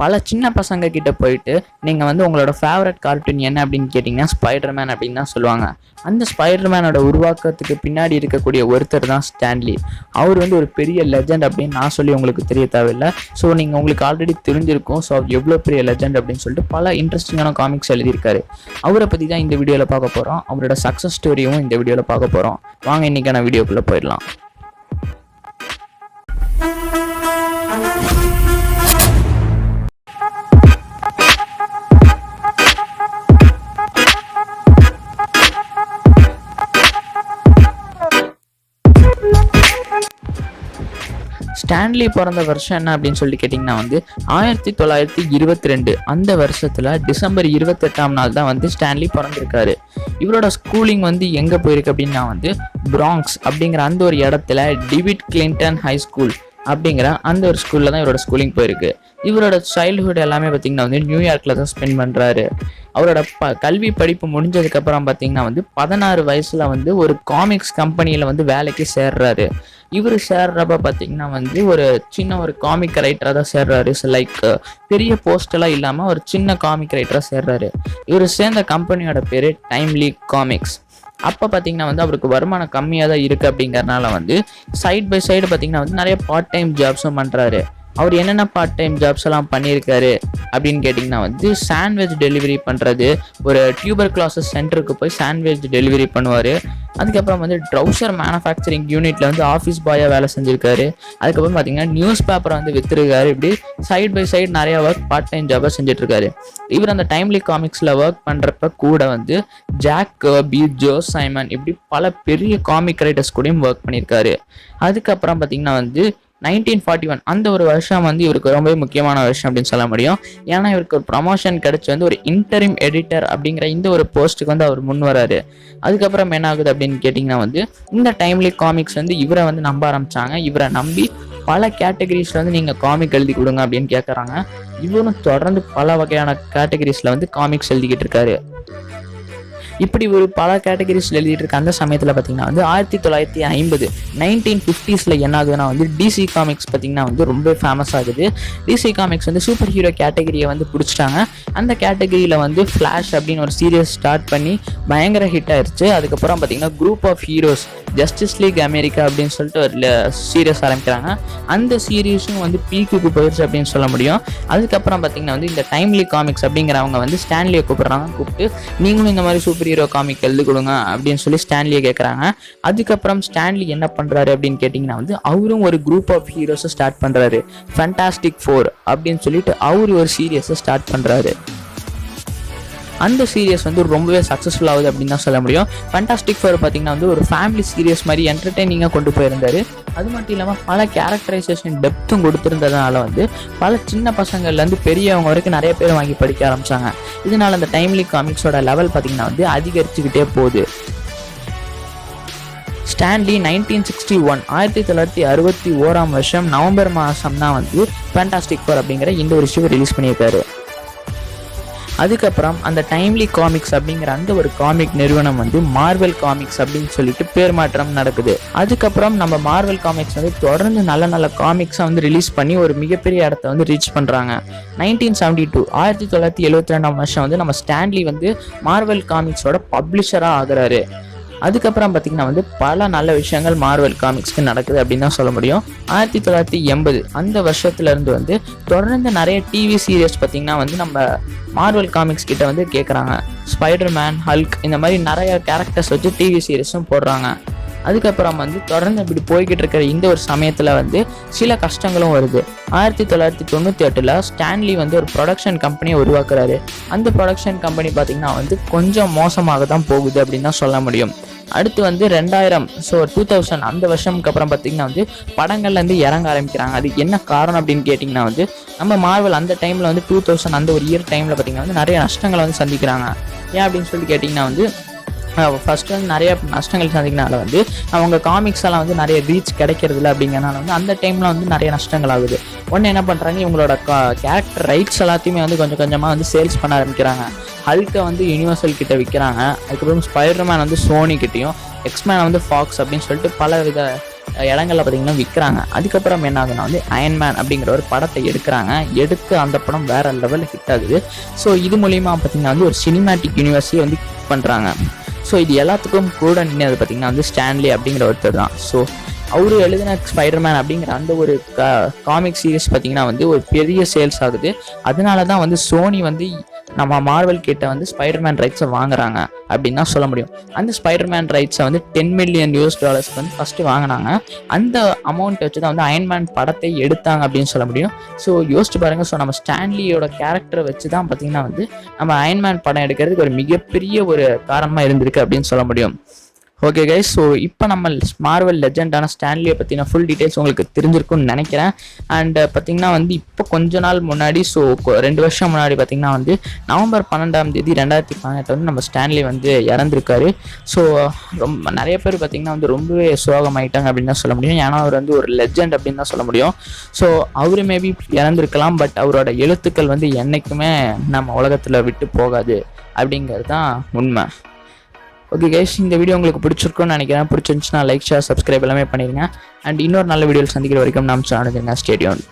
பல சின்ன பசங்க கிட்ட போயிட்டு நீங்கள் வந்து உங்களோட ஃபேவரட் கார்ட்டூன் என்ன அப்படின்னு கேட்டிங்கன்னா ஸ்பைடர்மேன் அப்படின்னு தான் சொல்லுவாங்க. அந்த ஸ்பைடர்மேனோட உருவாக்கத்துக்கு பின்னாடி இருக்கக்கூடிய ஒருத்தர் தான் ஸ்டான்லி. அவர் வந்து ஒரு பெரிய லெஜண்ட் அப்படின்னு நான் சொல்லி உங்களுக்கு தெரிய தேவையில்லை. ஸோ நீங்கள் உங்களுக்கு ஆல்ரெடி தெரிஞ்சிருக்கும். ஸோ எவ்வளோ பெரிய லெஜண்ட் அப்படின்னு சொல்லிட்டு பல இன்ட்ரெஸ்டிங்கான காமிக்ஸ் எழுதியிருக்காரு. அவரை பற்றி தான் இந்த வீடியோவில் பார்க்க போகிறோம். அவரோட சக்ஸஸ் ஸ்டோரியும் இந்த வீடியோவில் பார்க்க போகிறோம். வாங்க இன்னைக்கான வீடியோக்குள்ளே போயிடலாம். ஸ்டான்லி பிறந்த வருஷம் என்ன அப்படின்னு சொல்லி கேட்டிங்கன்னா வந்து 1922 அந்த வருஷத்தில் டிசம்பர் 28ஆம் நாள் தான் வந்து ஸ்டான்லி பிறந்திருக்காரு. இவரோட ஸ்கூலிங் வந்து எங்கே போயிருக்கு அப்படின்னா வந்து பிராங்க்ஸ் அப்படிங்கிற அந்த ஒரு இடத்துல டிவிட் கிளின்டன் ஹை ஸ்கூல் அப்படிங்கிற அந்த ஒரு ஸ்கூலில் தான் இவரோட ஸ்கூலிங் போயிருக்கு. இவரோட சைல்டுஹுட் எல்லாமே பார்த்தீங்கன்னா வந்து நியூயார்க்கில் தான் ஸ்பெண்ட் பண்ணுறாரு. அவரோட கல்வி படிப்பு முடிஞ்சதுக்கப்புறம் பார்த்தீங்கன்னா வந்து 16 வயசில் வந்து ஒரு காமிக்ஸ் கம்பெனியில் வந்து வேலைக்கு சேர்றாரு. இவர் சேர்றப்ப பார்த்தீங்கன்னா வந்து ஒரு சின்ன ஒரு காமிக் ரைட்டராக தான் சேர்றாரு. லைக் பெரிய போஸ்டெல்லாம் இல்லாமல் ஒரு சின்ன காமிக் ரைட்டராக சேர்றாரு. இவர் சேர்ந்த கம்பெனியோட பேர் டைம்லி காமிக்ஸ். அப்போ பார்த்தீங்கன்னா வந்து அவருக்கு வருமானம் கம்மியாக தான் இருக்குது. அப்படிங்கிறனால வந்து சைட் பை சைடு பார்த்தீங்கன்னா வந்து நிறைய பார்ட் டைம் ஜாப்ஸும் பண்ணுறாரு. அவர் என்னென்ன பார்ட் டைம் ஜாப்ஸ் எல்லாம் பண்ணியிருக்காரு அப்படின்னு கேட்டிங்கன்னா வந்து சாண்ட்விச் டெலிவரி பண்ணுறது, ஒரு டியூபர்குலோசிஸ் சென்டருக்கு போய் சாண்ட்விச் டெலிவரி பண்ணுவார். அதுக்கப்புறம் வந்து ட்ரௌசர் மேனுஃபேக்சரிங் யூனிட்டில் வந்து ஆஃபீஸ் பாயாக வேலை செஞ்சுருக்காரு. அதுக்கப்புறம் பார்த்தீங்கன்னா நியூஸ் பேப்பரை வந்து விற்றுருக்காரு. இப்படி சைட் பை சைடு நிறையா ஒர்க் பார்ட் டைம் ஜாபாக செஞ்சுட்ருக்காரு. இவர் அந்த டைம்லி காமிக்ஸில் ஒர்க் பண்ணுறப்ப கூட வந்து ஜாக் கர்பி, ஜோ சைமன் இப்படி பல பெரிய காமிக் ரைட்டர்ஸ் கூடயும் ஒர்க் பண்ணியிருக்காரு. அதுக்கப்புறம் பார்த்தீங்கன்னா வந்து 1941 அந்த ஒரு வருஷம் வந்து இவருக்கு ரொம்பவே முக்கியமான வருஷம் அப்படின்னு சொல்ல முடியும். ஏன்னா இவருக்கு ஒரு ப்ரமோஷன் கிடைச்சி வந்து ஒரு இன்டரிம் எடிட்டர் அப்படிங்கிற இந்த ஒரு போஸ்ட்டுக்கு வந்து அவர் முன் வராரு. அதுக்கப்புறம் என்ன ஆகுது அப்படின்னு கேட்டிங்கன்னா வந்து இந்த டைம்லி காமிக்ஸ் வந்து இவரை வந்து நம்ப ஆரம்பிச்சாங்க. இவரை நம்பி பல கேட்டகரிஸில் வந்து நீங்கள் காமிக் எழுதி கொடுங்க அப்படின்னு கேட்குறாங்க. இவரும் தொடர்ந்து பல வகையான கேட்டகரிஸில் வந்து காமிக்ஸ் எழுதிக்கிட்டு இருக்காரு. இப்படி ஒரு பல கேட்டகரிஸில் எழுதிட்டு இருக்க அந்த சமயத்தில் பார்த்தீங்கன்னா வந்து 1950 என்ன ஆகுதுன்னா வந்து டிசி காமிக்ஸ் பார்த்தீங்கன்னா வந்து ரொம்ப ஃபேமஸ் ஆகுது. டிசி காமிக்ஸ் வந்து சூப்பர் ஹீரோ கேட்டகரியை வந்து பிடிச்சிட்டாங்க. அந்த கேட்டகரியில் வந்து ஃப்ளாஷ் அப்படின்னு ஒரு சீரியஸ் ஸ்டார்ட் பண்ணி பயங்கர ஹிட் ஆயிடுச்சு. அதுக்கப்புறம் பார்த்தீங்கன்னா group of heroes justice league America அப்படின்னு சொல்லிட்டு ஒரு சீரியஸ் ஆரம்பிக்கிறாங்க. அந்த சீரீஸும் வந்து பீக்குக்கு போயிடுச்சு அப்படின்னு சொல்ல முடியும். அதுக்கப்புறம் பார்த்தீங்கன்னா வந்து இந்த டைம்லி காமிக்ஸ் அப்படிங்கிறவங்க வந்து ஸ்டான்லியை கூப்பிட்டு நீங்களும் இந்த மாதிரி சூப்பர் ஹீரோ காமிக் எழுதி கொடுங்க அப்படின்னு சொல்லி ஸ்டான்லியை கேட்குறாங்க. அதுக்கப்புறம் ஸ்டான்லி என்ன பண்ணுறாரு அப்படின்னு கேட்டிங்கன்னா வந்து அவரும் ஒரு குரூப் ஆஃப் ஹீரோஸை ஸ்டார்ட் பண்ணுறாரு. ஃபேண்டாஸ்டிக் 4 அப்படின்னு சொல்லிட்டு அவர் ஒரு சீரியஸை ஸ்டார்ட் பண்ணுறாரு. அந்த சீரியஸ் வந்து ரொம்பவே சக்ஸஸ்ஃபுல் ஆகுது அப்படின்னு தான் சொல்ல முடியும். ஃபேண்டாஸ்டிக் 4 பார்த்தீங்கன்னா வந்து ஒரு ஃபேமிலி சீரியஸ் மாதிரி என்டர்டெய்னிங்காக கொண்டு போயிருந்தாரு. அது மட்டும் இல்லாமல் பல கேரக்டரைசேஷன் டெப்த்தும் கொடுத்துருந்ததுனால வந்து பல சின்ன பசங்கள்லேருந்து பெரியவங்க வரைக்கும் நிறைய பேர் வாங்கி படிக்க ஆரம்பித்தாங்க. இதனால் அந்த டைம்லி காமிக்ஸோட லெவல் பார்த்தீங்கன்னா வந்து அதிகரிச்சுக்கிட்டே போகுது. ஸ்டான்லி 1961 நவம்பர் மாதம் தான் வந்து ஃபேண்டாஸ்டிக் 4 அப்படிங்கிற இந்த ஒரு இஷ்யூவை ரிலீஸ் பண்ணியிருக்காரு. அதுக்கப்புறம் அந்த டைம்லி காமிக்ஸ் அப்படிங்கிற அந்த ஒரு காமிக் நிறுவனம் வந்து மார்வெல் காமிக்ஸ் அப்படின்னு சொல்லிட்டு பேர் மாற்றம் நடக்குது. அதுக்கப்புறம் நம்ம மார்வெல் காமிக்ஸ் வந்து தொடர்ந்து நல்ல நல்ல காமிக்ஸை வந்து ரிலீஸ் பண்ணி ஒரு மிகப்பெரிய இடத்த வந்து ரீச் பண்ணுறாங்க. 1972 வந்து நம்ம ஸ்டான்லி வந்து மார்வெல் காமிக்ஸோட பப்ளிஷராக ஆகுறாரு. அதுக்கப்புறம் பார்த்தீங்கன்னா வந்து பல நல்ல விஷயங்கள் மார்வெல் காமிக்ஸ்க்கு நடக்குது அப்படின்னு தான் சொல்ல முடியும். 1980 அந்த வருஷத்துலேருந்து வந்து தொடர்ந்து நிறைய டிவி சீரியஸ் பார்த்தீங்கன்னா வந்து நம்ம மார்வெல் காமிக்ஸ் கிட்ட வந்து கேட்குறாங்க. ஸ்பைடர்மேன், ஹல்க் இந்த மாதிரி நிறைய கேரக்டர்ஸ் வச்சு டிவி சீரியஸும் போடுறாங்க. அதுக்கப்புறம் வந்து தொடர்ந்து இப்படி போய்கிட்டு இருக்கிற இந்த ஒரு சமயத்தில் வந்து சில கஷ்டங்களும் வருது. 1998 ஸ்டான்லி வந்து ஒரு ப்ரொடக்ஷன் கம்பெனியை உருவாக்குறாரு. அந்த ப்ரொடக்ஷன் கம்பெனி பார்த்திங்கன்னா வந்து கொஞ்சம் மோசமாக தான் போகுது அப்படின்னு தான் சொல்ல முடியும். அடுத்து வந்து 2000 அந்த வருஷம்க்கு அப்புறம் பார்த்திங்கன்னா வந்து படங்கள்லேருந்து இறங்க ஆரம்பிக்கிறாங்க. அதுக்கு என்ன காரணம் அப்படின்னு கேட்டிங்கன்னா வந்து நம்ம மார்வெல் அந்த டைமில் வந்து 2000 அந்த ஒரு இயர் டைமில் பார்த்திங்கன்னா வந்து நிறைய நஷ்டங்களை வந்து சந்திக்கிறாங்க. ஏன் அப்படின்னு சொல்லி கேட்டிங்கன்னா வந்து ஃபஸ்ட்டு வந்து நிறைய நஷ்டங்கள் சந்திக்கனால வந்து அவங்க காமிக்ஸ் எல்லாம் வந்து நிறைய ரீச் கிடைக்கிறதில்ல. அப்படிங்கிறனால வந்து அந்த டைமில் வந்து நிறைய நஷ்டங்கள் ஆகுது. ஒன்று என்ன பண்ணுறாங்க, இவங்களோட கேரக்டர் ரைட்ஸ் எல்லாத்தையுமே வந்து கொஞ்சம் கொஞ்சமாக வந்து சேல்ஸ் பண்ண ஆரம்பிக்கிறாங்க. ஹல்கை வந்து யூனிவர்சல் கிட்ட விற்கிறாங்க. அதுக்கப்புறம் ஸ்பைடர்மேன் வந்து சோனி கிட்டையும், எக்ஸ்மேன் வந்து ஃபாக்ஸ் அப்படின்னு சொல்லிட்டு பல வித இடங்கள்ல பார்த்தீங்கன்னா விற்கிறாங்க. அதுக்கப்புறம் என்ன ஆகுதுன்னா வந்து அயன்மேன் அப்படிங்கிற ஒரு படத்தை எடுக்கிறாங்க. எடுத்து அந்த படம் வேற லெவலில் ஹிட் ஆகுது. ஸோ இது மூலிமா பார்த்தீங்கன்னா வந்து ஒரு சினிமேட்டிக் யூனிவர்ஸையே வந்து பண்ணுறாங்க. ஸோ இது எல்லாத்துக்கும் கூட நின்று பார்த்தீங்கன்னா வந்து ஸ்டான்லி அப்படிங்கிற ஒருத்தர் தான். ஸோ அவரு எழுதின ஸ்பைடர்மேன் அப்படிங்கிற அந்த ஒரு காமிக் சீரிஸ் பார்த்தீங்கன்னா வந்து ஒரு பெரிய சேல்ஸ் ஆகுது. அதனால தான் வந்து சோனி வந்து நம்ம மார்வல் கிட்ட வந்து ஸ்பைடர்மேன் ரைட்ஸை வாங்குறாங்க அப்படின்னு தான் சொல்ல முடியும். அந்த ஸ்பைடர்மேன் ரைட்ஸை வந்து $10 மில்லியன் வந்து ஃபர்ஸ்ட் வாங்கினாங்க. அந்த அமௌண்ட் வச்சு தான் வந்து அயன்மேன் படத்தை எடுத்தாங்க அப்படின்னு சொல்ல முடியும். ஸோ யோசிச்சு பாருங்க. ஸோ நம்ம ஸ்டான்லியோட கேரக்டரை வச்சு தான் பார்த்தீங்கன்னா வந்து நம்ம அயன்மேன் படம் எடுக்கிறதுக்கு ஒரு மிகப்பெரிய ஒரு காரணமாக இருந்திருக்கு அப்படின்னு சொல்ல முடியும். ஓகே கைஸ், ஸோ இப்போ நம்ம மார்வல் லெஜெண்டான ஸ்டான்லியை பற்றின ஃபுல் டீட்டெயில்ஸ் உங்களுக்கு தெரிஞ்சிருக்கும்னு நினைக்கிறேன். அண்ட் பார்த்தீங்கன்னா வந்து இப்போ கொஞ்ச நாள் முன்னாடி, ஸோ 2 வருஷம் முன்னாடி பார்த்தீங்கன்னா வந்து நவம்பர் 12ஆம் தேதி 2018 வந்து நம்ம ஸ்டான்லி வந்து இறந்துருக்காரு. ஸோ ரொம்ப நிறைய பேர் பார்த்தீங்கன்னா வந்து ரொம்பவே சோகமாயிட்டாங்க அப்படின்னு தான் சொல்ல முடியும். ஏன்னா அவர் வந்து ஒரு லெஜெண்ட் அப்படின்னு தான் சொல்ல முடியும். ஸோ அவர் மேபி இறந்துருக்கலாம், பட் அவரோட எழுத்துக்கள் வந்து என்றைக்குமே நம்ம உலகத்தில் விட்டு போகாது அப்படிங்கிறது தான் உண்மை. ஓகே கைஸ், இந்த வீடியோ உங்களுக்கு பிடிச்சிருக்கும்னு நினைக்கிறேன். பிடிச்சிருந்துச்சுன்னா லைக், ஷேர், சப்ஸ்கிரைப் எல்லாமே பண்ணிடுங்க. அண்ட் இன்னொரு நல்ல வீடியோவில் சந்திக்கிற வரைக்கும் நாம் சேனல் ஸ்டே டியூன்ட்.